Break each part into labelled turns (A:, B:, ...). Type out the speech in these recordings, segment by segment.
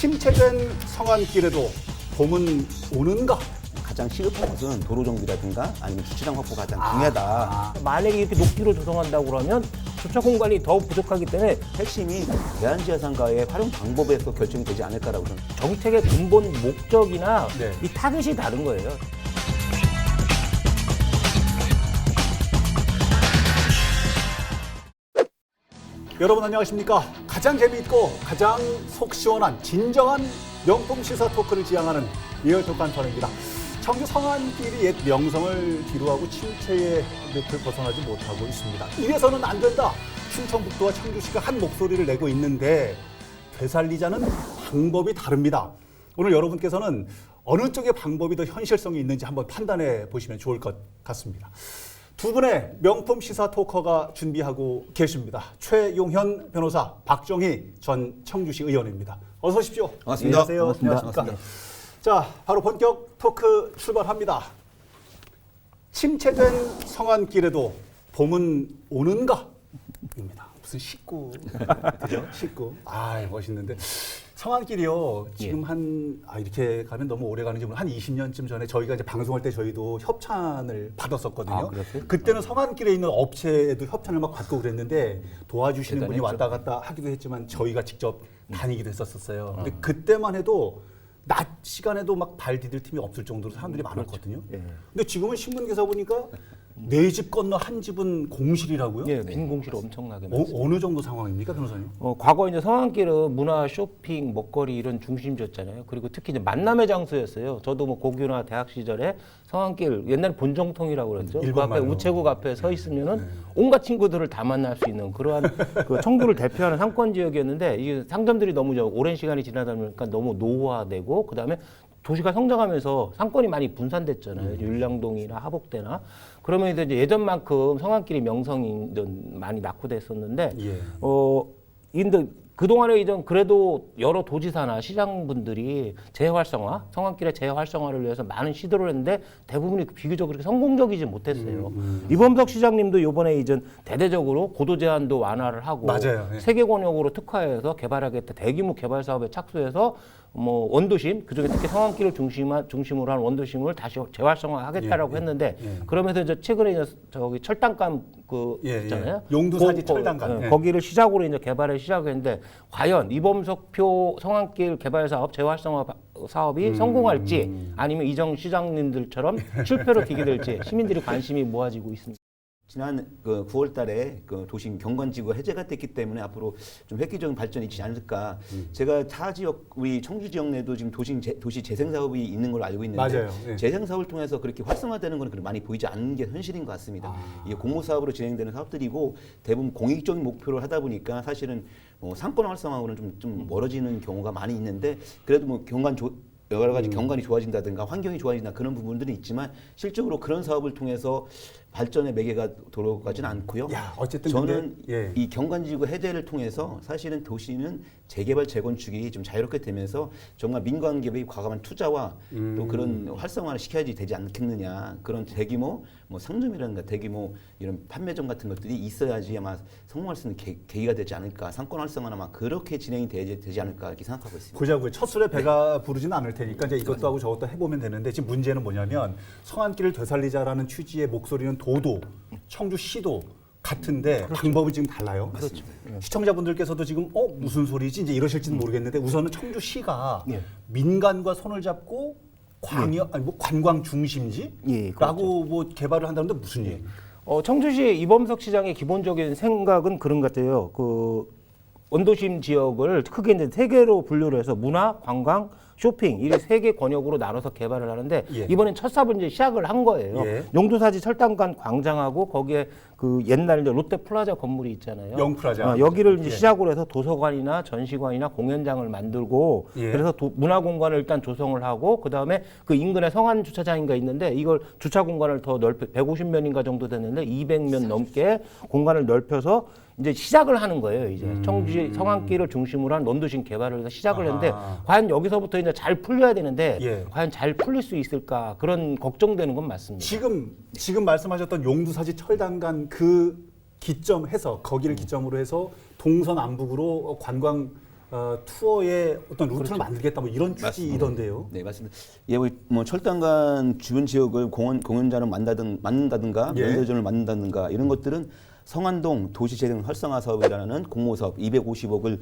A: 침체된 성안길에도 봄은 오는가?
B: 가장 시급한 것은 도로 정비라든가 아니면 주차장 확보가 가장 중요하다.
C: 만약에 이렇게 녹지로 조성한다고 그러면 주차 공간이 더 부족하기 때문에
B: 핵심이 대한지하상가의 활용 방법에서 결정이 되지 않을까라고 저는.
C: 정책의 근본 목적이나
A: 네.
C: 이 타깃이 다른 거예요.
A: 여러분 안녕하십니까? 가장 재미있고 가장 속 시원한 진정한 명품 시사 토크를 지향하는 리얼토크 한편입니다. 청주 성안길이 옛 명성을 뒤로하고 침체의 늪을 벗어나지 못하고 있습니다. 이래서는 안 된다. 충청북도와 청주시가 한 목소리를 내고 있는데 되살리자는 방법이 다릅니다. 오늘 여러분께서는 어느 쪽의 방법이 더 현실성이 있는지 한번 판단해 보시면 좋을 것 같습니다. 두 분의 명품 시사 토커가 준비하고 계십니다. 최용현 변호사, 박정희 전 청주시 의원입니다. 어서 오십시오.
B: 반갑습니다.
A: 안녕하세요.
B: 반갑습니다.
A: 안녕하십니까?
B: 반갑습니다.
A: 자, 바로 본격 토크 출발합니다. 침체된 성안길에도 봄은 오는가? 입니다. 무슨 식구, 그죠? 식구. 아, 멋있는데. 성안길이요. 지금 이렇게 가면 너무 오래 가는지 모르겠는데 한 20년쯤 전에 저희가 이제 방송할 때 저희도 협찬을 받았었거든요.
C: 아, 그랬어요?
A: 그때는 성안길에 있는 업체에도 협찬을 막 받고 그랬는데 도와주시는 분이 왔다 갔다 하기도 했지만 저희가 직접 다니기도 했었어요. 근데 그때만 해도 낮 시간에도 막 발 디딜 틈이 없을 정도로 사람들이 많았거든요.
C: 예.
A: 근데 지금은 신문 기사 보니까 네 집 건너 한 집은 공실이라고요?
C: 예, 빈 공실 엄청나게 많습니다.
A: 어느 정도 상황입니까, 변호사님?
C: 과거 이제 성안길은 문화, 쇼핑, 먹거리 이런 중심지였잖아요. 그리고 특히 이제 만남의 장소였어요. 저도 뭐 고교나 대학 시절에 성안길 옛날에 본정통이라고 그랬죠. 그
A: 일본
C: 앞에
A: 말로.
C: 우체국 앞에 서 있으면은 온갖 친구들을 다 만날 수 있는 그러한 그 청주를 대표하는 상권 지역이었는데 이게 상점들이 너무 오랜 시간이 지나다 보니까 너무 노후화되고 그다음에 도시가 성장하면서 상권이 많이 분산됐잖아요. 율량동이나 하복대나. 그러면 이제 예전만큼 성안길이 명성이 많이 낙후됐었는데,
A: 예.
C: 근데 그동안에 이전 그래도 여러 도지사나 시장분들이 재활성화, 성안길의 재활성화를 위해서 많은 시도를 했는데 대부분이 비교적 그렇게 성공적이지 못했어요. 이범석 시장님도 이번에 이전 대대적으로 고도 제한도 완화를 하고
A: 맞아요. 예.
C: 세계 권역으로 특화해서 개발하겠다 대규모 개발 사업에 착수해서 뭐 원도심 그중에 특히 성안길을 중심으로 한 원도심을 다시 재활성화하겠다라고
A: 예,
C: 했는데
A: 예.
C: 그러면서 이제 최근에 이제 저기 철당감 그
A: 예, 예.
C: 있잖아요.
A: 용두사지 철당감. 예.
C: 거기를 시작으로 이제 개발을 시작했는데 과연 이범석표 성안길 개발 사업 재활성화 사업이 성공할지 아니면 이정 시장님들처럼 실패로 기기될지 시민들이 관심이 모아지고 있습니다.
B: 지난 9월 달에 그 도심 경관지구가 해제가 됐기 때문에 앞으로 좀 획기적인 발전이 있지 않을까. 제가 타 지역, 우리 청주 지역 내도 지금 도시 재생 사업이 있는 걸로 알고 있는데
A: 맞아요. 예.
B: 재생 사업을 통해서 그렇게 활성화되는 건 많이 보이지 않는 게 현실인 것 같습니다. 이게 공모 사업으로 진행되는 사업들이고 대부분 공익적인 목표를 하다 보니까 사실은 상권 활성화하고는 좀 멀어지는 경우가 많이 있는데 그래도 뭐 여러 가지 경관이 좋아진다든가 환경이 좋아진다 그런 부분들은 있지만 실적으로 그런 사업을 통해서 발전의 매개가 돌아가지는 않고요.
A: 야, 어쨌든
B: 저는
A: 근데, 예.
B: 이 경관지구 해제를 통해서 사실은 도시는 재개발 재건축이 좀 자유롭게 되면서 정말 민간 기업의 과감한 투자와 또 그런 활성화를 시켜야지 되지 않겠느냐. 그런 대규모 뭐 상점이라든가 대규모 이런 판매점 같은 것들이 있어야지 아마 성공할 수 있는 계기가 되지 않을까. 상권 활성화는 아마 그렇게 진행이 되지 않을까 이렇게 생각하고 있습니다.
A: 보자고요. 첫 술에 배가 부르지는 않을 테니까 이제 이것도 하고 저것도 해보면 되는데 지금 문제는 뭐냐면 성안길을 되살리자라는 취지의 목소리는 도도, 청주시도 같은데 방법이 지금 달라요.
C: 그렇죠.
A: 시청자분들께서도 지금 무슨 소리지 이제 이러실지는 모르겠는데 우선은 청주시가
C: 예.
A: 민간과 손을 잡고 관광 중심지라고
C: 예, 그렇죠.
A: 뭐 개발을 한다는데 무슨 얘기?
C: 청주시 이범석 시장의 기본적인 생각은 그런 것 같아요. 그 원도심 지역을 크게 이제 세 개로 분류를 해서 문화, 관광, 쇼핑 이 세 개 권역으로 나눠서 개발을 하는데
A: 예.
C: 이번엔 첫 사업을 이제 시작을 한 거예요.
A: 예.
C: 용두사지 철당간 광장하고 거기에 그 옛날 이제 롯데플라자 건물이 있잖아요.
A: 영플라자.
C: 여기를 이제
A: 예.
C: 시작으로 해서 도서관이나 전시관이나 공연장을 만들고
A: 예.
C: 그래서 문화 공간을 일단 조성을 하고 그 다음에 그 인근에 성안 주차장인가 있는데 이걸 주차 공간을 더 넓혀 150면인가 정도 됐는데 200면 넘게 공간을 넓혀서 이제 시작을 하는 거예요. 이제 청주시 성안길을 중심으로 한 원도심 개발을 해서 시작을 했는데 과연 여기서부터 이제 잘 풀려야 되는데
A: 예.
C: 과연 잘 풀릴 수 있을까 그런 걱정되는 건 맞습니다.
A: 지금 말씀하셨던 용두사지 철당간 그 기점해서 거기를 기점으로 해서 동서남북으로 관광 투어의 어떤 루트를 만들겠다 뭐 이런 취지이던데요.
B: 네, 맞습니다. 예, 뭐 철당간 주변 지역을 공연장을 만든다든가
A: 예.
B: 면세점을 만든다든가 이런 것들은 성안동 도시재생 활성화 사업이라는 공모사업 250억을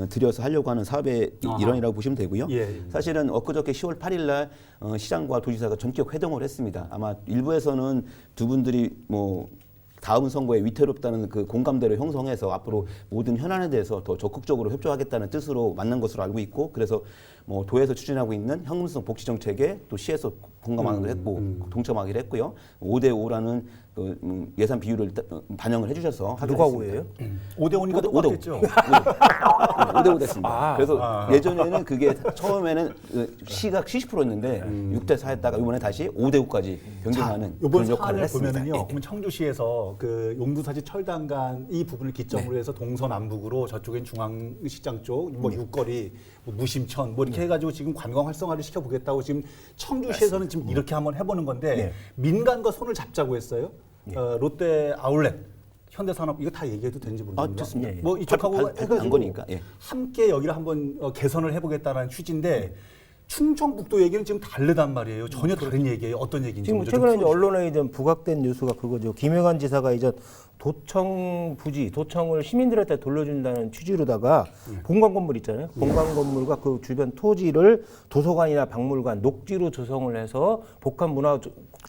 B: 들여서 하려고 하는 사업의 일환이라고 보시면 되고요.
A: 예.
B: 사실은 엊그저께 10월 8일 날 시장과 도지사가 전격 회동을 했습니다. 아마 일부에서는 두 분들이 뭐 다음 선거에 위태롭다는 그 공감대를 형성해서 앞으로 모든 현안에 대해서 더 적극적으로 협조하겠다는 뜻으로 만난 것으로 알고 있고, 그래서 뭐 도에서 추진하고 있는 현금성 복지 정책에 또 시에서 공감하기로 했고 동참하기로 했고요. 5대5라는 예산 비율을 반영을 해주셔서
C: 누가 5예요?
A: 5대5니까 똑같겠죠.
B: 5대5 됐습니다. 그래서
A: 아.
B: 예전에는 그게 처음에는 시가 70%였는데 6대4 했다가 이번에 다시 5대5까지 변경하는
A: 이번
B: 그런 역할을
A: 사안을
B: 했습니다.
A: 보면은요. 그러면 청주시에서 그 용두사지 철당간 이 부분을 기점으로 해서 동서남북으로 저쪽엔 중앙시장 쪽, 뭐 육거리, 뭐 무심천 뭐 이렇게 해가지고 지금 관광 활성화를 시켜보겠다고 지금 청주시에서는 지금 이렇게 한번 해보는 건데 민간과 손을 잡자고 했어요. 롯데 아울렛, 현대산업 이거 다 얘기해도 되는지 모르겠습니다.
B: 좋습니다.
A: 뭐 이쪽하고
B: 한 거니까. 예.
A: 함께 여기를 한번 개선을 해보겠다는 취지인데 충청북도 얘기는 지금 다르단 말이에요. 전혀 다른 얘기예요. 어떤 얘기인지.
C: 지금
A: 먼저 좀
C: 최근에 이제
A: 풀어주시죠.
C: 언론에 이제 부각된 뉴스가 그거죠. 김영환 지사가 이제 도청 부지, 도청을 시민들한테 돌려준다는 취지로다가 본관 건물 있잖아요. 본관 건물과 그 주변 토지를 도서관이나 박물관, 녹지로 조성을 해서 복합 문화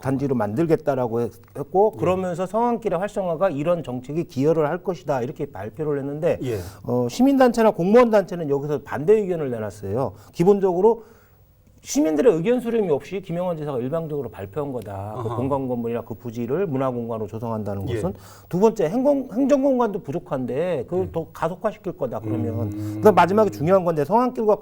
C: 단지로 만들겠다라고 했고, 그러면서 성안길의 활성화가 이런 정책이 기여를 할 것이다 이렇게 발표를 했는데
A: 예.
C: 시민단체나 공무원 단체는 여기서 반대 의견을 내놨어요. 기본적으로 시민들의 의견 수렴이 없이 김영환 지사가 일방적으로 발표한 거다. 그 공간 건물이나 그 부지를 문화공간으로 조성한다는
A: 예.
C: 것은 두 번째 행정공간도 부족한데 그걸 더 가속화시킬 거다 그러면 그다음 마지막에 중요한 건데 성안길과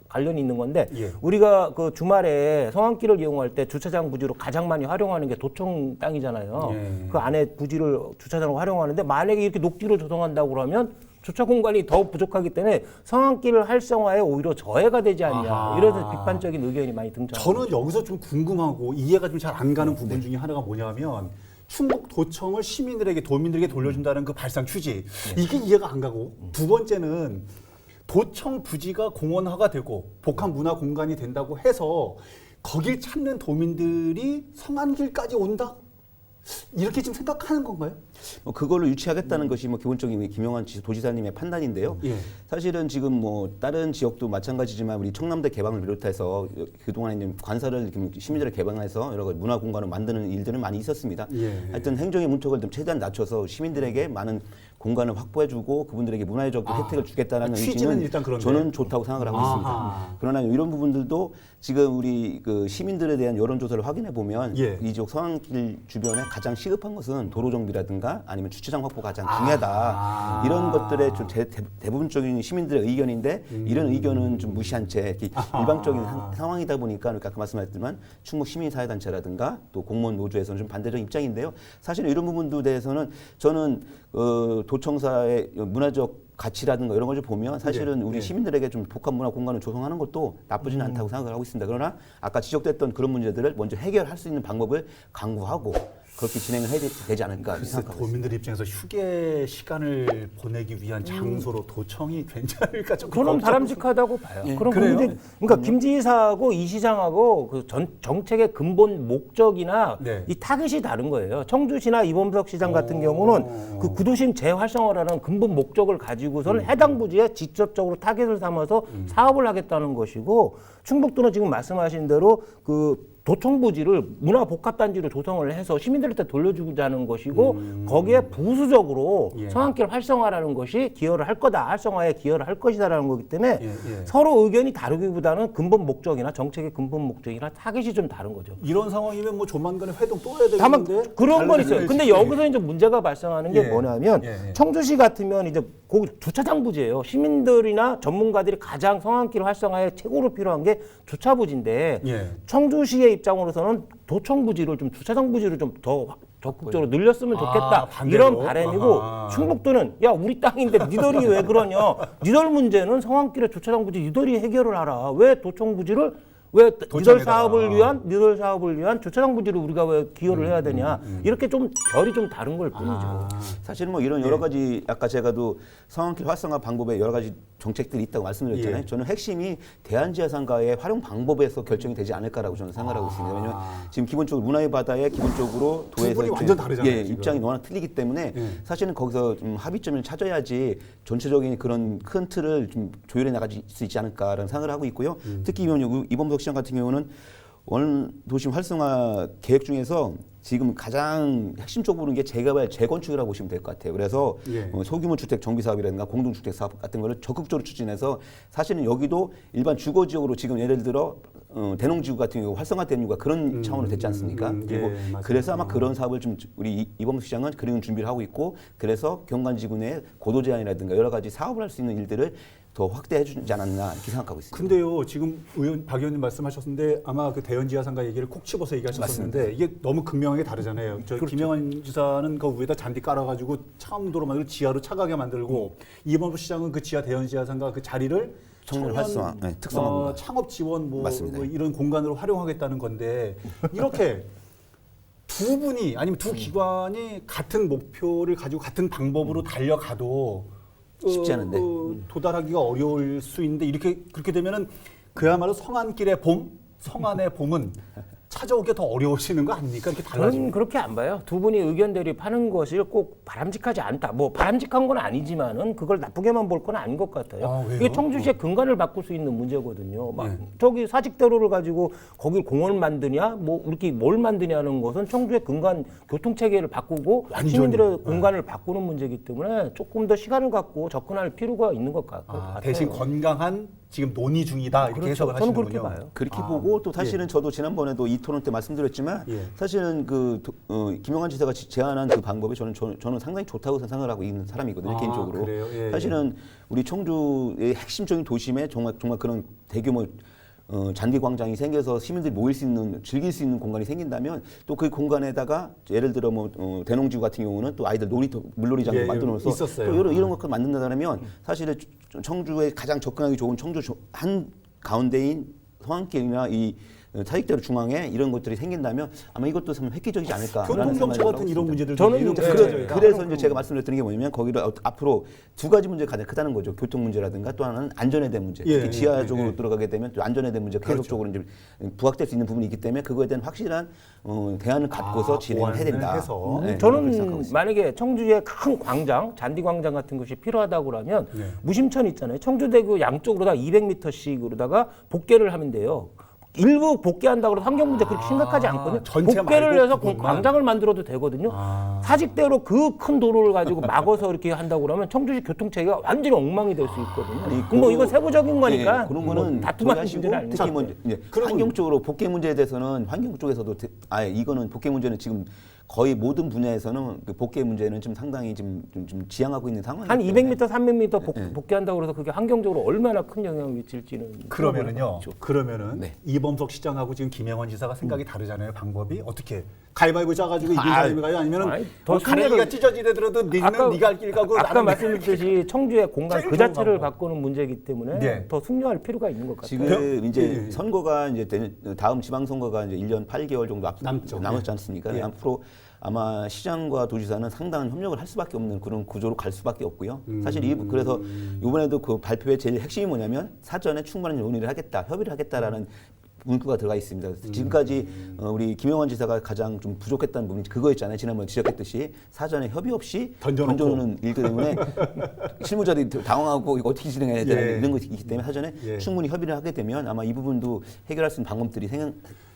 C: 관련이 있는 건데
A: 예.
C: 우리가 그 주말에 성안길을 이용할 때 주차장 부지로 가장 많이 활용하는 게 도청 땅이잖아요.
A: 예.
C: 그 안에 부지를 주차장으로 활용하는데 만약에 이렇게 녹지로 조성한다고 그러면 주차 공간이 더 부족하기 때문에 성안길 활성화에 오히려 저해가 되지 않냐
A: 아하.
C: 이런 비판적인 의견이 많이 등장합니다.
A: 저는 여기서 좀 궁금하고 이해가 좀 잘 안 가는 부분 중에 하나가 뭐냐면 충북 도청을 시민들에게 도민들에게 돌려준다는 그 발상 취지 이게 이해가 안 가고 두 번째는 도청 부지가 공원화가 되고 복합 문화 공간이 된다고 해서 거길 찾는 도민들이 성안길까지 온다? 이렇게 지금 생각하는 건가요?
B: 그걸로 유치하겠다는 것이 뭐 기본적인 김영환 도지사님의 판단인데요.
A: 예.
B: 사실은 지금 뭐 다른 지역도 마찬가지지만 우리 청남대 개방을 비롯해서 그동안에 이제 관사를 시민들을 개방해서 여러 가지 문화 공간을 만드는 일들은 많이 있었습니다.
A: 예.
B: 하여튼 행정의 문턱을 좀 최대한 낮춰서 시민들에게 많은 공간을 확보해주고 그분들에게 문화적 혜택을 주겠다는
A: 취지는
B: 의지는
A: 일단 그런데.
B: 저는 좋다고 생각을 하고
A: 아하.
B: 있습니다. 그러나 이런 부분들도 지금 우리 그 시민들에 대한 여론조사를 확인해 보면
A: 예.
B: 이 지역 성안길 주변에 가장 시급한 것은 도로 정비라든가 아니면 주차장 확보가 가장 중요하다. 이런 것들의 좀 대부분적인 시민들의 의견인데 이런 의견은 좀 무시한 채 이렇게 일방적인 상황이다 보니까 아까 그 말씀하셨지만 충북 시민사회단체라든가 또 공무원 노조에서는 좀 반대적 입장인데요. 사실 이런 부분도 대해서는 저는 도청사의 문화적 가치라든가 이런 걸 좀 보면 사실은 우리 시민들에게 좀 복합 문화 공간을 조성하는 것도 나쁘지는 않다고 생각을 하고 있습니다. 그러나 아까 지적됐던 그런 문제들을 먼저 해결할 수 있는 방법을 강구하고 그렇게 진행을 해야 되지 않을까
A: 글쎄,
B: 생각하고 있습니다.
A: 도민들 입장에서 휴게 시간을 보내기 위한 장소로 도청이 괜찮을까 좀
C: 저는 바람직하다고 봐요.
B: 예,
C: 그럼
A: 그래요?
C: 그러니까 김 지사하고 이 시장하고 그 정책의 근본 목적이나
A: 네.
C: 이 타깃이 다른 거예요. 청주시나 이범석 시장 같은 경우는 그 구도심 재활성화라는 근본 목적을 가지고서는 해당 부지에 직접적으로 타깃을 삼아서 사업을 하겠다는 것이고 충북도는 지금 말씀하신 대로 그 도청 부지를 문화 복합 단지로 조성을 해서 시민들한테 돌려주자는 것이고 거기에 부수적으로
A: 예.
C: 성안길 활성화라는 것이 기여를 할 거다, 활성화에 기여를 할 것이다라는 거기 때문에
A: 예.
C: 서로 의견이 다르기보다는 근본 목적이나 정책의 근본 목적이나 타깃이 좀 다른 거죠.
A: 이런 상황이면 뭐 조만간에 회동 또 해야
C: 다만
A: 되겠는데
C: 그런 건 있어요. 근데 여기서 이제 문제가 발생하는 게
A: 예.
C: 뭐냐면
A: 예.
C: 청주시 같으면 이제 거기 주차장 부지예요. 시민들이나 전문가들이 가장 성안길 활성화에 최고로 필요한 게 주차 부지인데
A: 예.
C: 청주시의 입장으로서는 도청 부지를 좀 주차장 부지를 좀 더 적극적으로 늘렸으면 좋겠다
A: 반대로?
C: 이런 바람이고
A: 아하.
C: 충북도는 야 우리 땅인데 니들이 왜 그러냐 니들 문제는 성안길의 주차장 부지 니들이 해결을 하라 왜 도청 부지를 왜 니들
A: 도청에다가.
C: 사업을 위한 주차장 부지를 우리가 왜 기여를 해야 되냐 이렇게 좀 결이 좀 다른 걸 뿐이죠.
B: 사실은 뭐 이런 여러 가지 아까 제가도 성안길 활성화 방법에 여러 가지 정책들이 있다고 말씀드렸잖아요.
A: 예.
B: 저는 핵심이 대한지하상가의 활용 방법에서 결정이 되지 않을까라고 저는 생각하고 있습니다. 왜냐하면 지금 기본적으로 문화의 바다에 기본적으로 도에서
A: 부분이
B: 이렇게
A: 완전 다르잖아요,
B: 예,
A: 지금.
B: 입장이 워낙 틀리기 때문에 사실은 거기서 좀 합의점을 찾아야지 전체적인 그런 큰 틀을 좀 조율해 나갈 수 있지 않을까라는 생각을 하고 있고요. 특히 이범석 시장 같은 경우는 원도심 활성화 계획 중에서 지금 가장 핵심적으로 보는 게 재개발, 재건축이라고 보시면 될 것 같아요. 그래서
A: 예.
B: 소규모 주택 정비 사업이라든가 공동주택 사업 같은 거를 적극적으로 추진해서 사실은 여기도 일반 주거 지역으로 지금 예를 들어 대농지구 같은 경우 활성화된 이유가 그런 차원으로 됐지 않습니까? 그리고
A: 예, 맞습니다.
B: 그래서 아마 그런 사업을 좀 우리 이범수 시장은 그런 준비를 하고 있고 그래서 경관지구 내 고도 제한이라든가 여러 가지 사업을 할 수 있는 일들을 더 확대해 주지 않았나 이렇게 생각하고 있습니다.
A: 근데요, 지금 박 의원님 말씀하셨는데 아마 그 대연지하상가 얘기를 콕 집어서 얘기하셨었는데 이게 너무 극명하게 다르잖아요. 저 김영환 지사는 그 위에다 잔디 깔아가지고 차음도로 만들고 지하로 차가게 만들고 이범수 시장은 그 지하 대연지하상가 그 자리를
B: 청년 활성화, 네, 특성화입니다.
A: 창업 지원 뭐
B: 맞습니다.
A: 이런 공간으로 활용하겠다는 건데 이렇게 두 분이 아니면 두 기관이 같은 목표를 가지고 같은 방법으로 달려가도
B: 쉽지 않은데.
A: 도달하기가 어려울 수 있는데 이렇게 그렇게 되면은 그야말로 성안길의 봄, 성안의 봄은 찾아오기 더 어려우시는 거 아닙니까? 이렇게
C: 저는
A: 달라지면.
C: 그렇게 안 봐요. 두 분이 의견 대립하는 것이 꼭 바람직하지 않다. 뭐 바람직한 건 아니지만은 그걸 나쁘게만 볼 건 아닌 것 같아요.
A: 아, 왜요?
C: 이게 청주시의 근간을 바꿀 수 있는 문제거든요. 막
A: 네.
C: 저기 사직대로를 가지고 거길 공원을 만드냐, 뭐 이렇게 뭘 만드냐는 것은 청주의 근간 교통 체계를 바꾸고
A: 완전히.
C: 시민들의 공간을 바꾸는 문제이기 때문에 조금 더 시간을 갖고 접근할 필요가 있는 것 같아요.
A: 대신 건강한 지금 논의 중이다 이렇게
C: 그렇죠.
A: 해석을
C: 저는
A: 하시는군요.
C: 그렇게 봐요.
B: 그렇게 보고 또 사실은 저도 지난번에도 이 토론 때 말씀드렸지만
A: 예.
B: 사실은 김영환 지사가 제안한 그 방법이 저는 상당히 좋다고 생각을 하고 있는 사람이거든요. 개인적으로.
A: 그래요? 예,
B: 사실은 우리 청주의 핵심적인 도심에 정말 그런 대규모 잔디 광장이 생겨서 시민들이 모일 수 있는 즐길 수 있는 공간이 생긴다면 또 그 공간에다가 예를 들어 뭐 대농지구 같은 경우는 또 아이들 놀이터 물놀이장도
A: 예,
B: 만들어 놓어서
A: 있었어요.
B: 또 이런 것들 만든다면 사실은 청주에 가장 접근하기 좋은 청주 한 가운데인 성안길이나 이 사직대로 중앙에 이런 것들이 생긴다면 아마 이것도 참 획기적이지 않을까라는
A: 교통정체
B: 생각이
A: 같은 이런
B: 있습니다.
A: 문제들도
C: 저는
A: 이런
C: 네.
A: 문제들이
B: 그래서 이제 제가 말씀드렸던 게 뭐냐면 거기를 앞으로 두 가지 문제가 가장 크다는 거죠. 교통 문제라든가 또 하나는 안전에 대한 문제.
A: 예,
B: 특히 지하
A: 예,
B: 쪽으로
A: 예.
B: 들어가게 되면 또 안전에 대한 문제가 계속적으로 이제 부각될 수 있는 부분이 있기 때문에 그거에 대한 확실한 대안을 갖고서 진행을 해야 된다.
A: 보완을 해서.
B: 네, 그렇게 생각하고
C: 저는
B: 있습니다.
C: 만약에 청주에 큰 광장, 잔디 광장 같은 것이 필요하다고 그러면
A: 네.
C: 무심천 있잖아요. 청주대교 양쪽으로 다 200m씩으로다가 복개를 하면 돼요. 일부 복개한다고 해서 환경 문제 그렇게 심각하지 않거든요.
A: 전체
C: 복개를
A: 말고
C: 해서
A: 부분만.
C: 광장을 만들어도 되거든요. 사직대로 그 큰 도로를 가지고 막아서 이렇게 한다고 그러면 청주시 교통체계가 완전히 엉망이 될 수 있거든요.
B: 아니,
C: 뭐 이건 세부적인 거니까
B: 예, 그런 거는
C: 뭐 다툼할
B: 하시고
C: 문제는 아니죠.
B: 특히 뭐 이제
A: 그러면-
B: 환경 쪽으로 복개 문제에 대해서는 환경 쪽에서도 이거는 복개 문제는 지금 거의 모든 분야에서는 그 복개 문제는 좀 상당히 좀 지향하고 있는 상황이기
C: 한
B: 때문에
C: 200m, 300m 복개한다고 해서 그게 환경적으로 얼마나 큰 영향을 미칠지는
A: 그러면은요. 그러면은
B: 네.
A: 이범석 시장하고 지금 김영환 지사가 생각이 다르잖아요. 방법이 어떻게 가위바위보 짜가지고 이긴
B: 아,
A: 사람이 가요? 아니면은
C: 아니, 더
A: 뭐 가래기가
C: 순례를-
A: 찢어지더라도 니는
C: 아까-
A: 네가 할 길 가고
C: 아까
A: 나는
C: 말씀드렸듯이 청주의 공간
A: 제일
C: 그
A: 좋은
C: 자체를
A: 방법.
C: 바꾸는 문제이기 때문에
A: 네.
C: 더 숙려할 필요가 있는 것 같아요.
B: 지금 이제
A: 예.
B: 선거가 이제 다음 지방 선거가 이제 1년 8개월 정도
A: 남죠.
B: 남았지 않습니까?
A: 예.
B: 앞으로 아마 시장과 도지사는 상당한 협력을 할 수밖에 없는 그런 구조로 갈 수밖에 없고요. 사실 그래서 이번에도 그 발표의 제일 핵심이 뭐냐면 사전에 충분한 논의를 하겠다, 협의를 하겠다라는 문구가 들어가 있습니다. 지금까지 우리 김영환 지사가 가장 좀 부족했다는 부분이 그거였잖아요. 지난번에 지적했듯이 사전에 협의 없이
A: 던져놓고.
B: 던져놓는 일들 때문에 실무자들이 당황하고 이거 어떻게 진행해야 되나
A: 예.
B: 이런 것이 있기 때문에 사전에
A: 예.
B: 충분히 협의를 하게 되면 아마 이 부분도 해결할 수 있는 방법들이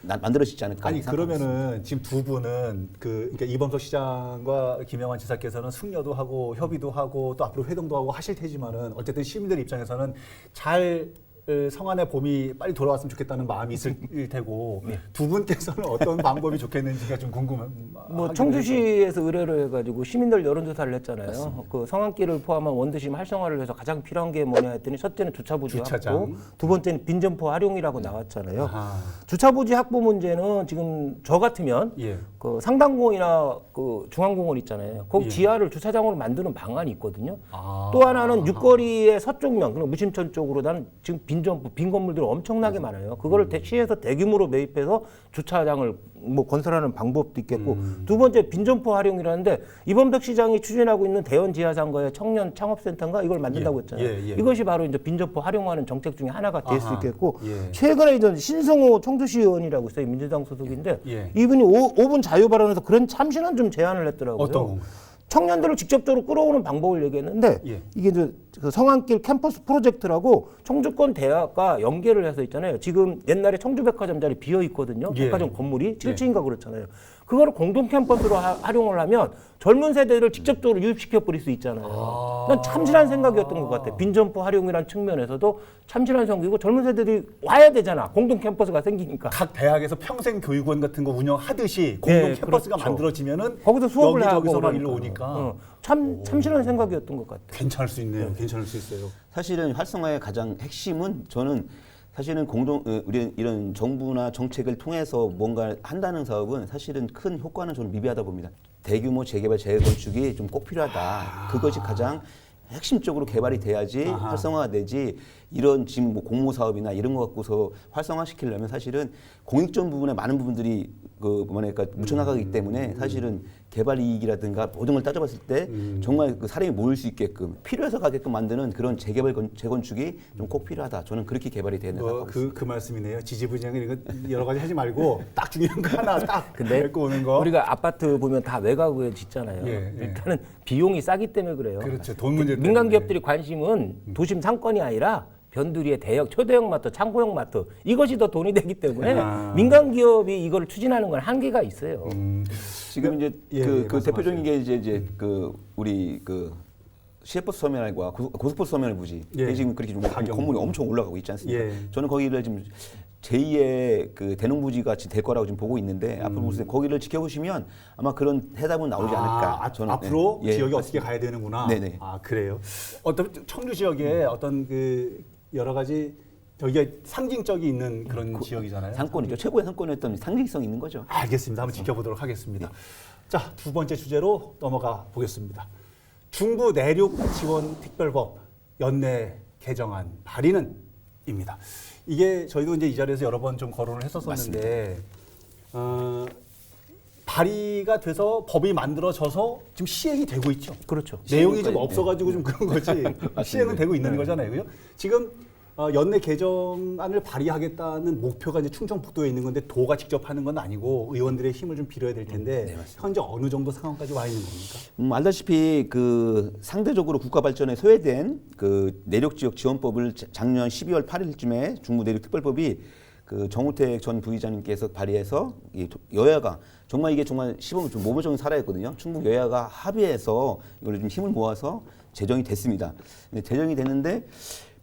B: 만들어지지 않을까
A: 아니
B: 생각합니다.
A: 그러면은 지금 두 분은 그러니까 이범석 시장과 김영환 지사께서는 승려도 하고 협의도 하고 또 앞으로 회동도 하고 하실 테지만은 어쨌든 시민들 입장에서는 잘 성안의 봄이 빨리 돌아왔으면 좋겠다는 마음이 있을 테고 두 분께서는 어떤 방법이 좋겠는지가 좀 궁금합니다.
C: 뭐 청주시에서 의뢰를 해가지고 시민들 여론조사를 했잖아요. 그 성안길을 포함한 원도심 활성화를 위해서 가장 필요한 게 뭐냐 했더니 첫째는 주차부지
A: 주차장.
C: 확보, 두 번째는 빈점포 활용이라고 나왔잖아요.
A: 아하.
C: 주차부지 확보 문제는 지금 저 같으면
A: 예.
C: 그 상당공원이나 그 중앙공원 있잖아요. 거기
A: 예.
C: 지하를 주차장으로 만드는 방안이 있거든요.
A: 아.
C: 또 하나는 육거리의 서쪽면, 그리고 무심천 쪽으로 난 지금 빈점프, 빈 건물들이 엄청나게 많아요. 그거를 시에서 대규모로 매입해서 주차장을 뭐 건설하는 방법도 있겠고 두 번째 빈점프 활용이라는데 이범석 시장이 추진하고 있는 대연 지하상가의 청년 창업센터인가 이걸 만든다고 했잖아요. 이것이 바로 이제 빈점프 활용하는 정책 중에 하나가 될 수 있겠고 최근에 이제 신성호 청주시 의원이라고 있어요. 민주당 소속인데 이분이 5분 자유 발언에서 그런 참신한 좀 제안을 했더라고요.
A: 어떤 건가요?
C: 청년들을 직접적으로 끌어오는 방법을 얘기했는데 이게 이제 그 성안길 캠퍼스 프로젝트라고 청주권 대학과 연계를 해서 있잖아요. 지금 옛날에 청주백화점 자리 비어 있거든요. 백화점 건물이 7층인가 그렇잖아요. 그거를 공동 캠퍼스로 활용을 하면 젊은 세대를 직접적으로 유입시켜 버릴 수 있잖아요. 난 참신한 생각이었던 것 같아요. 빈점프 활용이라는 측면에서도 참신한 생각이고 젊은 세대들이 와야 되잖아. 공동 캠퍼스가 생기니까.
A: 각 대학에서 평생 교육원 같은 거 운영하듯이 공동 캠퍼스가
C: 그렇죠.
A: 만들어지면은
C: 거기서 수업을 하고
A: 여기저기서 막 일로
C: 그러니까.
A: 오니까
C: 참신한 생각이었던 것 같아요.
A: 괜찮을 수 있네요. 괜찮을 수 있어요.
B: 사실은 활성화의 가장 핵심은 저는 사실은 우리 이런 정부나 정책을 통해서 뭔가 한다는 사업은 사실은 큰 효과는 저는 미비하다 봅니다. 대규모 재개발 재건축이 좀 꼭 필요하다. 그것이 가장 핵심적으로 개발이 돼야지 활성화가 되지 이런 지금 뭐 공모 사업이나 이런 거 갖고서 활성화시키려면 사실은 공익적 부분에 많은 부분들이 그 뭐랄까 묻혀나가기 때문에 사실은 개발 이익이라든가 모든 걸 따져봤을 때 정말 그 사람이 모일 수 있게끔 필요해서 가게끔 만드는 그런 재개발 재건축이 좀 꼭 필요하다. 저는 그렇게 개발이 되는 생각하고 있습니다.
A: 그 말씀이네요. 지지부진하게 이거 여러 가지 하지 말고 딱 중요한 거 하나 딱
C: 근데
A: 데리고 오는 거.
C: 우리가 아파트 보면 다 외곽에 짓잖아요. 일단은 비용이 싸기 때문에 그래요.
A: 그렇죠. 돈 문제 때문에.
C: 민간 기업들이 관심은 도심 상권이 아니라 변두리의 대형 초대형 마트, 창고형 마트 이것이 더 돈이 되기 때문에 민간 기업이 이걸 추진하는 건 한계가 있어요.
B: 지금 이제 그 대표적인 게 이제 그 우리 그 시외버스 터미널과 고속버스 터미널 부지 이게 지금 그렇게 좀 건물이 엄청 올라가고 있지 않습니까? 저는 거기를 지금 제2의 그 대농부지 같이 될 거라고 지금 보고 있는데 앞으로 보세요. 거기를 지켜보시면 아마 그런 해답은 나오지 않을까. 저는
A: 앞으로
B: 네.
A: 지역이 어떻게 가야 되는구나.
B: 네네.
A: 아 그래요. 어떤 청주 지역에 어떤 그 여러 가지 저기가 상징적이 있는 그런 지역이잖아요.
B: 상권이죠. 최고의 상권이었던 상징성이 있는 거죠.
A: 알겠습니다. 한번 지켜보도록 하겠습니다. 자, 두 번째 주제로 넘어가 보겠습니다. 중부 내륙 지원 특별법 연내 개정안 발의는입니다. 이게 저희도 이제 이 자리에서 여러 번 좀 거론을 했었었는데 발의가 돼서 법이 만들어져서 지금 시행이 되고 있죠.
C: 그렇죠.
A: 내용이 좀 없어가지고 좀 그런 거지 시행은 되고 있는 거잖아요. 그죠? 지금 연내 개정안을 발의하겠다는 목표가 이제 충청북도에 있는 건데 도가 직접 하는 건 아니고 의원들의 힘을 좀 빌어야 될 텐데 현재 어느 정도 상황까지 와 있는 겁니까?
B: 알다시피 그 상대적으로 국가 발전에 소외된 그 내륙 지역 지원법을 작년 12월 8일쯤에 중부 내륙 특별법이 그 정우택 전 부의장님께서 발의해서 여야가 정말 이게 정말 시범 좀 모범적인 사례였거든요. 충북 여야가 합의해서 이걸 좀 힘을 모아서 제정이 됐습니다. 근데 제정이 됐는데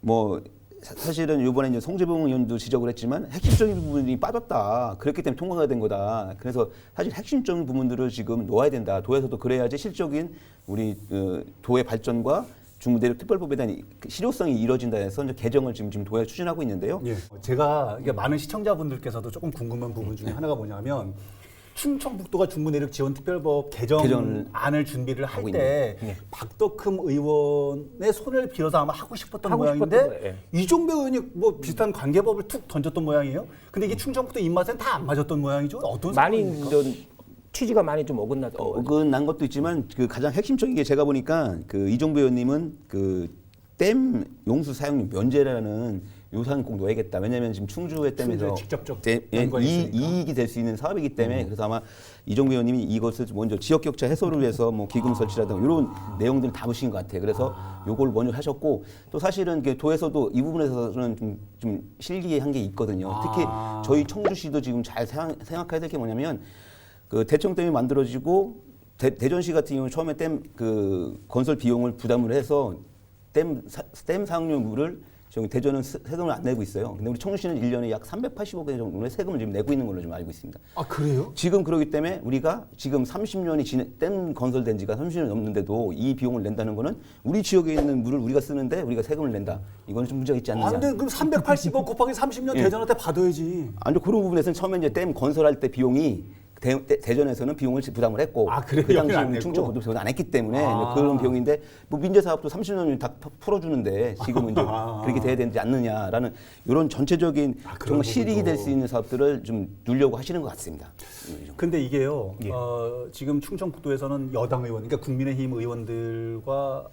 B: 뭐 사실은 이번에 이제 송재봉 의원도 지적을 했지만 핵심적인 부분이 빠졌다. 그렇기 때문에 통과가 된 거다. 그래서 사실 핵심적인 부분들을 지금 놓아야 된다. 도에서도 그래야지 실적인 우리 도의 발전과 중부내륙 특별법에 대한 실효성이 이루어진다 해서 이제 개정을 지금 도에 추진하고 있는데요.
A: 제가 이게 많은 시청자분들께서도 조금 궁금한 부분 중에 하나가 뭐냐면 충청북도가 중부내륙 지원특별법 개정안을 준비를 할 때 박덕흠 의원의 손을 빌어서 아마 하고 싶었던 모양인데 이종배 의원이 뭐 비슷한 관계법을 툭 던졌던 모양이에요. 근데 이게 충청북도 입맛엔 다 안 맞았던 모양이죠. 어떤
C: 많이 취지가 많이 좀 어긋난
B: 것도 있지만 그 가장 핵심적인 게 제가 보니까 그 이종배 의원님은 그 댐 용수 사용료 면제라는 요소는 꼭 넣어야겠다. 왜냐하면 지금 충주의 댐에서
A: 직접적
B: 이익이 될 수 있는 사업이기 때문에 그래서 아마 이종배 의원님이 이것을 먼저 지역 격차 해소를 위해서 뭐 기금 설치라든가 이런 내용들을 담으신 것 같아요. 그래서 요걸 먼저 하셨고 또 사실은 도에서도 이 부분에서는 좀 실기한 게 있거든요. 특히 저희 청주시도 지금 잘 생각해야 될 게 뭐냐면 그 대청댐이 만들어지고 대전시 같은 경우는 처음에 댐 그 건설 비용을 부담을 해서 댐 사용료물을 지금 대전은 세금을 안 내고 있어요. 근데 우리 청주시는 1년에 약 380억 원 정도의 세금을 지금 내고 있는 걸로 좀 알고 있습니다.
A: 아, 그래요?
B: 지금 그러기 때문에 우리가 지금 30년이 댐 건설된 지가 30년이 넘는데도 이 비용을 낸다는 거는 우리 지역에 있는 물을 우리가 쓰는데 우리가 세금을 낸다. 이거는 좀 문제가 있지 않느냐.
A: 안 돼. 그럼 380억 곱하기 30년 대전한테 받아야지.
B: 아니, 그런 부분에서는 처음에 이제 댐 건설할 때 비용이 대전에서는 비용을 부담을 했고
A: 그래요?
B: 그 당시
A: 여기는 안 냈고?
B: 충청북도 지원 안 했기 때문에 그런 비용인데 뭐 민재 사업도 30년을 다 풀어주는데 지금은 이제 그렇게 돼야 되지 않느냐라는 이런 전체적인
A: 그런
B: 정말 실익이 될 수
A: 부분도.
B: 있는 사업들을 좀 누려고 하시는 것 같습니다.
A: 근데 이게요,
B: 예.
A: 지금 충청북도에서는 여당 의원, 그러니까 국민의힘 의원들과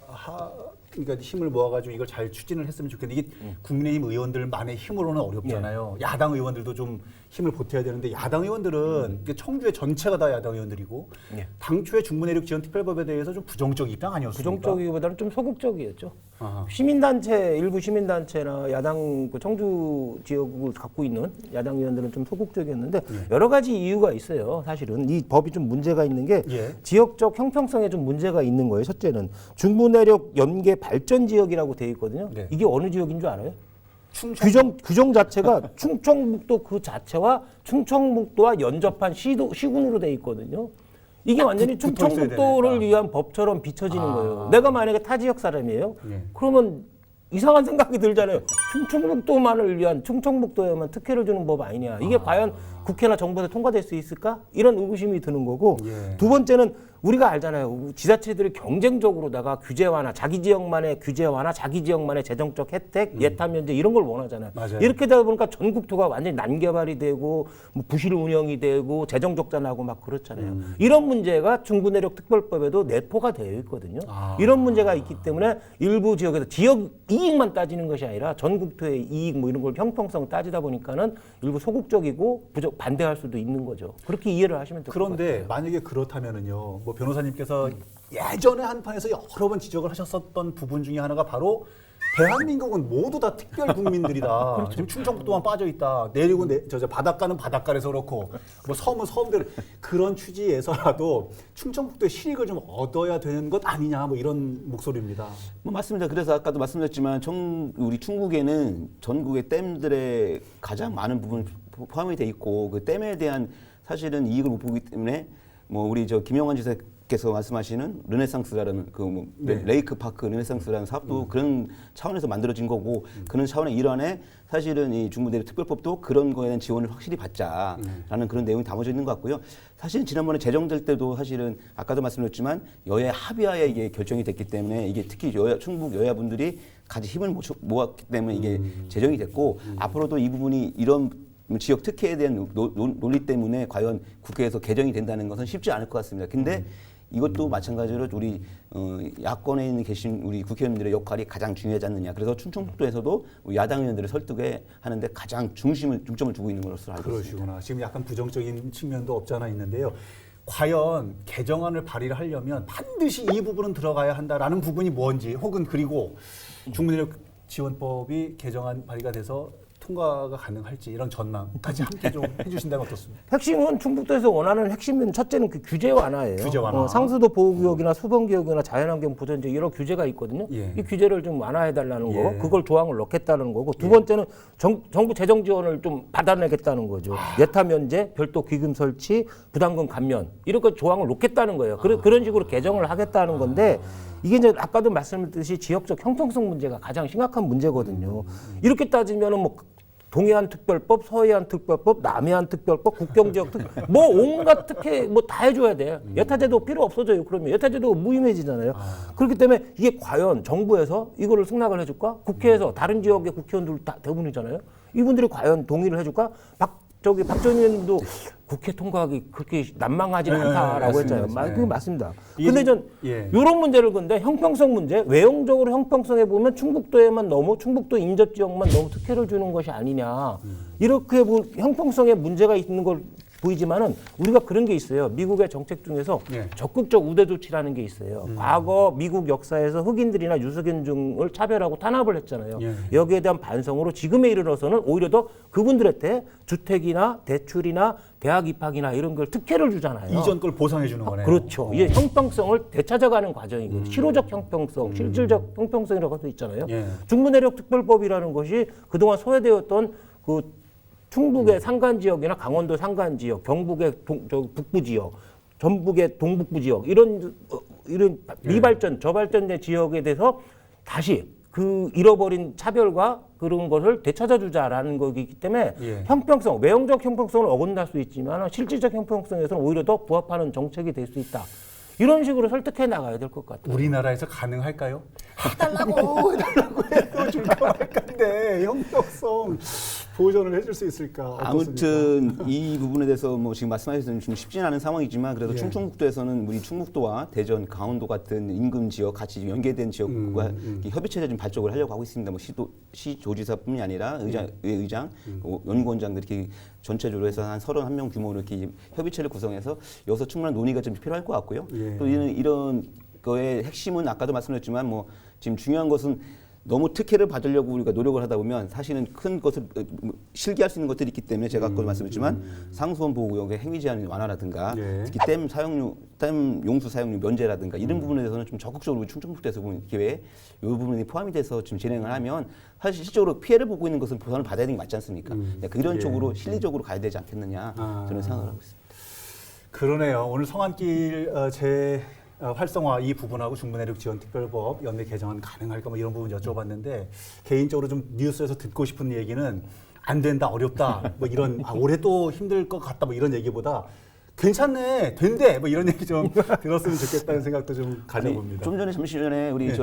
A: 그러니까 힘을 모아가지고 이걸 잘 추진을 했으면 좋겠는데 이게 국민의힘 의원들만의 힘으로는 어렵잖아요. 야당 의원들도 좀 힘을 보태야 되는데 야당 의원들은 이게 청주의 전체가 다 야당 의원들이고
C: 예.
A: 당초에 중부내륙 지원 특별법에 대해서 좀 부정적 입장 아니었습니까?
C: 부정적이기보다는 좀 소극적이었죠.
A: 아하.
C: 시민단체, 일부 시민단체나 야당, 청주 지역을 갖고 있는 야당 의원들은 좀 소극적이었는데 여러 가지 이유가 있어요. 사실은 이 법이 좀 문제가 있는 게
A: 예.
C: 지역적 형평성에 좀 문제가 있는 거예요. 첫째는 중부내륙 연계 발전 지역이라고 돼 있거든요.
A: 네.
C: 이게 어느 지역인 줄 알아요?
A: 충청
C: 규정 자체가 충청북도 그 자체와 충청북도와 연접한 시군으로 돼 있거든요. 이게 완전히
A: 붙어 있어야
C: 충청북도를
A: 되네.
C: 위한 법처럼 비춰지는 거예요. 내가 만약에 타 지역 사람이에요.
A: 예.
C: 그러면 이상한 생각이 들잖아요. 충청북도만을 위한 충청북도에만 특혜를 주는 법 아니냐. 이게 과연 국회나 정부에서 통과될 수 있을까? 이런 의구심이 드는 거고.
A: 예.
C: 두 번째는 우리가 알잖아요. 지자체들이 경쟁적으로다가 규제 완화, 자기 지역만의 규제 완화, 자기 지역만의 재정적 혜택, 예타 면제 이런 걸 원하잖아요.
A: 맞아요.
C: 이렇게 되다 보니까 전국토가 완전히 난개발이 되고 뭐 부실 운영이 되고 재정 적자 나고 막 그렇잖아요. 이런 문제가 중부내륙 특별법에도 내포가 되어 있거든요. 이런 문제가 있기 때문에 일부 지역에서 지역 이익만 따지는 것이 아니라 전국토의 이익 뭐 이런 걸 형평성 따지다 보니까는 일부 소극적이고 반대할 수도 있는 거죠. 그렇게 이해를 하시면 될 것 같아요.
A: 그런데 만약에 그렇다면은요, 뭐 변호사님께서 예전에 한판에서 여러 번 지적을 하셨었던 부분 중에 하나가 바로 대한민국은 모두 다 특별 국민들이다. 지금 충청북도만 빠져 있다. 내륙은 바닷가는 바닷가에서 그렇고 뭐 섬은 섬대로 그런 취지에서라도 충청북도의 실익을 좀 얻어야 되는 것 아니냐 뭐 이런 목소리입니다.
B: 뭐 맞습니다. 그래서 아까도 말씀드렸지만 우리 충북에는 전국의 댐들의 가장 많은 부분 포함이 돼 있고 그 댐에 대한 사실은 이익을 못 보기 때문에 뭐 우리 김영환 지사께서 말씀하시는 르네상스라는 그 레이크 파크 르네상스라는 사업도 그런 차원에서 만들어진 거고 그런 차원의 일환에 사실은 이 중부내륙 특별법도 그런 거에 대한 지원을 확실히 받자라는 그런 내용이 담아져 있는 것 같고요. 사실 지난번에 제정될 때도 사실은 아까도 말씀드렸지만 여야 합의하에 이게 결정이 됐기 때문에 이게 특히 충북 여야분들이 같이 힘을 모았기 때문에 이게 제정이 됐고 앞으로도 이 부분이 이런 지역 특혜에 대한 논리 때문에 과연 국회에서 개정이 된다는 것은 쉽지 않을 것 같습니다. 근데 이것도 마찬가지로 우리 야권에 있는 계신 우리 국회의원들의 역할이 가장 중요하지 않느냐. 그래서 충청북도에서도 야당 의원들을 설득해 하는데 가장 중점을 두고 있는 것으로 알고 있습니다.
A: 그러시구나. 지금 약간 부정적인 측면도 없지 않아 있는데요. 과연 개정안을 발의를 하려면 반드시 이 부분은 들어가야 한다라는 부분이 뭔지 혹은 그리고 중부내륙 지원법이 개정안 발의가 돼서 통과가 가능할지 이런 전망까지 함께 좀 해주신다면 어떻습니까?
C: 핵심은 충북도에서 원하는 핵심은 첫째는 그 규제 완화예요.
A: 규제 완화.
C: 상수도 보호구역이나 수변구역이나 자연환경 보전제 여러 규제가 있거든요.
A: 예.
C: 이 규제를 좀 완화해달라는
A: 예.
C: 거, 그걸 조항을 넣겠다는 거고 두 번째는 정부 재정 지원을 좀 받아내겠다는 거죠. 예타 면제, 별도 기금 설치, 부담금 감면 이렇게 조항을 놓겠다는 거예요. 그런 식으로 개정을 하겠다는 건데. 이게 이제 아까도 말씀드렸듯이 지역적 형평성 문제가 가장 심각한 문제거든요. 이렇게 따지면은 뭐 동해안 특별법, 서해안 특별법, 남해안 특별법, 국경지역 특별법 뭐 온갖 특혜 뭐 다 해줘야 돼. 예타제도 필요 없어져요. 그러면 예타제도 무의미해지잖아요. 그렇기 때문에 이게 과연 정부에서 이거를 승낙을 해줄까? 국회에서 다른 지역의 국회의원들 다 대부분이잖아요. 이분들이 과연 동의를 해줄까? 박정희 의원님도 국회 통과하기 그렇게 난망하지 않다라고 했잖아요. 그게 맞습니다. 근데 전 이런 문제를 근데 형평성 문제, 외형적으로 형평성에 보면 충북도에만 너무 충북도 인접 지역만 너무 특혜를 주는 것이 아니냐. 이렇게 형평성에 문제가 있는 걸 보이지만은 우리가 그런 게 있어요. 미국의 정책 중에서 적극적 우대 조치라는 게 있어요. 과거 미국 역사에서 흑인들이나 유색인종을 차별하고 탄압을 했잖아요. 여기에 대한 반성으로 지금에 이르러서는 오히려 더 그분들한테 주택이나 대출이나 대학 입학이나 이런 걸 특혜를 주잖아요.
A: 이전 걸 보상해 주는 거네요.
C: 그렇죠. 이게 형평성을 되찾아가는 과정이고 실효적 형평성, 실질적 형평성이라고 할 수 있잖아요. 중부내륙 특별법이라는 것이 그동안 소외되었던 그 충북의 산간 지역이나 강원도 산간 지역, 경북의 북부 지역, 전북의 동북부 지역 이런 미발전, 저발전된 지역에 대해서 다시 그 잃어버린 차별과 그런 것을 되찾아주자라는 거기 때문에
A: 예.
C: 형평성, 외형적 형평성을 어긋날 수 있지만 실질적 형평성에서는 오히려 더 부합하는 정책이 될 수 있다. 이런 식으로 설득해 나가야 될 것 같아요.
A: 우리나라에서 가능할까요? 해달라고 해도 줄까 말까인데 형평성 보존을 해줄 수 있을까?
B: 아무튼 이 부분에 대해서 뭐 지금 말씀하셨던 좀 쉽지는 않은 상황이지만 그래도
A: 예.
B: 충청북도에서는 우리 충북도와 대전, 강원도 같은 인근 지역 같이 연계된 지역과 협의체를 좀 발족을 하려고 하고 있습니다. 뭐 시도지사뿐만이 아니라 의장, 연구원장들 이렇게 전체적으로 해서 한 31명 규모로 이렇게 협의체를 구성해서 여기서 충분한 논의가 좀 필요할 것 같고요.
A: 예.
B: 또 이런 거의 핵심은 아까도 말씀드렸지만 뭐 지금 중요한 것은 너무 특혜를 받으려고 우리가 노력을 하다 보면 사실은 큰 것을 실기할 수 있는 것들이 있기 때문에 제가 아까도 말씀드렸지만 상수원 보호구역의 행위 제한 완화라든가
A: 예.
B: 특히 댐 용수 사용료 면제라든가 이런 부분에 대해서는 좀 적극적으로 충청북도에서 보는 기회에 이 부분이 포함이 돼서 지금 진행을 하면 사실 실질적으로 피해를 보고 있는 것은 보상을 받아야 되는 게 맞지 않습니까? 그런
A: 예.
B: 쪽으로 실리적으로 가야 되지 않겠느냐 저는 생각을 하고 있습니다.
A: 그러네요. 오늘 성안길 활성화 이 부분하고 중부내륙 지원 특별법 연내 개정은 가능할까 뭐 이런 부분 여쭤봤는데 개인적으로 좀 뉴스에서 듣고 싶은 얘기는 안 된다, 어렵다, 뭐 이런 올해 또 힘들 것 같다, 뭐 이런 얘기보다 괜찮네, 된대, 뭐 이런 얘기 좀 들었으면 좋겠다는 생각도 좀 가져봅니다.
B: 좀 전에 잠시 전에 우리
A: 네.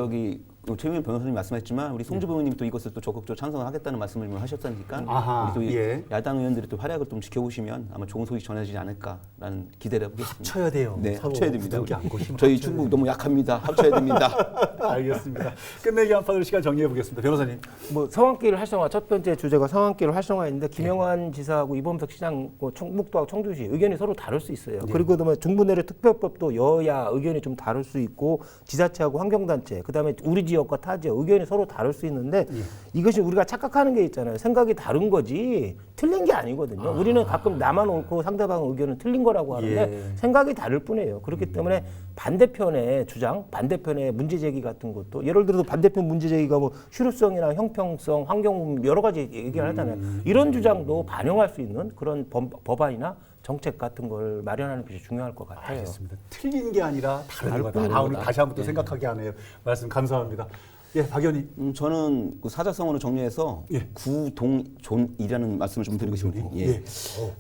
B: 최민희 변호사님 말씀하셨지만 우리 송주 의원님이 또 이것을 또 적극적으로 찬성을 하겠다는 말씀을 하셨으니까
A: 아하,
B: 우리 또
A: 예.
B: 야당 의원들이 또 활약을 좀 지켜보시면 아마 좋은 소식 전해지지 않을까라는 기대를 해보겠습니다.
A: 합쳐야 돼요.
B: 네,
A: 서로
B: 합쳐야 됩니다.
A: 부둥켜 안고 힘을
B: 저희
A: 합쳐야
B: 충북
A: 됩니다.
B: 너무 약합니다. 합쳐야 됩니다.
A: 알겠습니다. 끝내기 한판으로 시간 정리해 보겠습니다. 변호사님.
C: 뭐 성안길 활성화 첫 번째 주제가 성안길 활성화인데 김영환 지사하고 이범석 시장, 뭐 충북도하고 청주시 의견이 서로 다를 수 있어요. 그리고 그다음에 중부내륙 특별법도 여야 의견이 좀 다를 수 있고 지자체하고 환경단체, 그다음에 우리 지역과 타 지역 의견이 서로 다를 수 있는데 이것이 우리가 착각하는 게 있잖아요. 생각이 다른 거지 틀린 게 아니거든요. 우리는 가끔 나만 옳고 상대방 의견은 틀린 거라고 하는데
A: 예.
C: 생각이 다를 뿐이에요. 그렇기 때문에 반대편의 주장, 반대편의 문제 제기 같은 것도 예를 들어서 반대편 문제 제기가 뭐 실효성이나 형평성, 환경 여러 가지 얘기를 하잖아요. 이런 주장도 반영할 수 있는 그런 법안이나 정책 같은 걸 마련하는 것이 중요할 것 같아요.
A: 알겠습니다. 틀린 게 아니라 다른
C: 다를
A: 거다.
C: 뿐인
A: 오늘
C: 거다.
A: 다시 한번 또 생각하게 하네요. 말씀 감사합니다. 예, 박 의원님.
B: 저는 그 사자성어로 정리해서
A: 예.
B: 구동존이라는 말씀을 좀 드리고 싶은데
A: 예.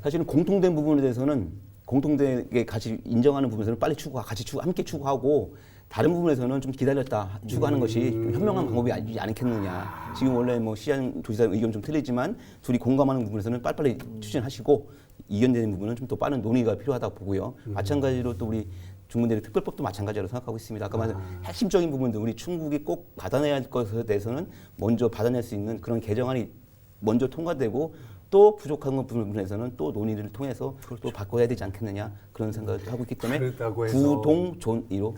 B: 사실은 공통된 부분에 대해서는 공통되게 같이 인정하는 부분에서는 빨리 함께 추구하고 다른 부분에서는 좀 기다렸다 추구하는 것이 좀 현명한 방법이 아니지 않겠느냐. 지금 원래 뭐 시장 도지사 의견 좀 틀리지만 둘이 공감하는 부분에서는 빨리빨리 추진하시고 이견되는 부분은 좀 더 빠른 논의가 필요하다고 보고요. 마찬가지로 또 우리 중부내륙 특별법도 마찬가지로 생각하고 있습니다. 아까 말한 핵심적인 부분들 우리 충북이 꼭 받아내야 할 것에 대해서는 먼저 받아낼 수 있는 그런 개정안이 먼저 통과되고 또 부족한 부분에서는 또 논의를 통해서 또 바꿔야 되지 않겠느냐 그런 생각을 하고 있기 때문에
A: 그렇다고 해서
B: 구동존이로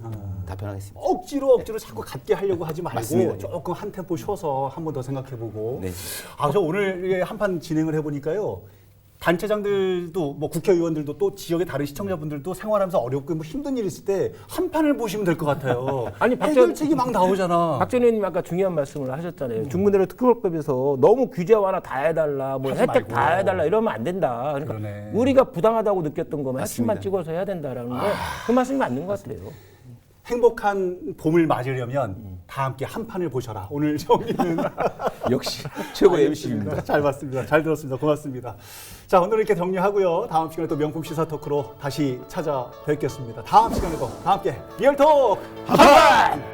B: 답변하겠습니다.
A: 억지로 자꾸 갖게 하려고 하지 말고
B: 맞습니다.
A: 조금 한 템포 쉬어서 한 번 더 생각해보고.
B: 네.
A: 저 오늘 한판 진행을 해보니까요. 단체장들도 뭐 국회의원들도 또 지역의 다른 시청자분들도 생활하면서 어렵고 뭐 힘든 일 있을 때 한 판을 보시면 될 것 같아요.
C: 아니,
A: 해결책이 막 나오잖아.
C: 박 전 의원님 아까 중요한 말씀을 하셨잖아요. 중부내륙 특별법에서 너무 규제 완화 다 해달라, 뭐
A: 하지
C: 혜택
A: 말고.
C: 다 해달라 이러면 안 된다. 그러니까
A: 그러네.
C: 우리가 부당하다고 느꼈던 거면
B: 맞습니다.
C: 핵심만 찍어서 해야 된다라는 게 그 말씀이 맞는 것 같아요.
A: 행복한 봄을 맞으려면 다 함께 한 판을 보셔라. 오늘 정리는
B: 역시 최고의 MC입니다.
A: 잘 봤습니다. 잘 들었습니다. 고맙습니다. 자, 오늘 이렇게 정리하고요. 다음 시간에 또 명품 시사 토크로 다시 찾아뵙겠습니다. 다음 시간에도 다 함께 리얼톡 한 판!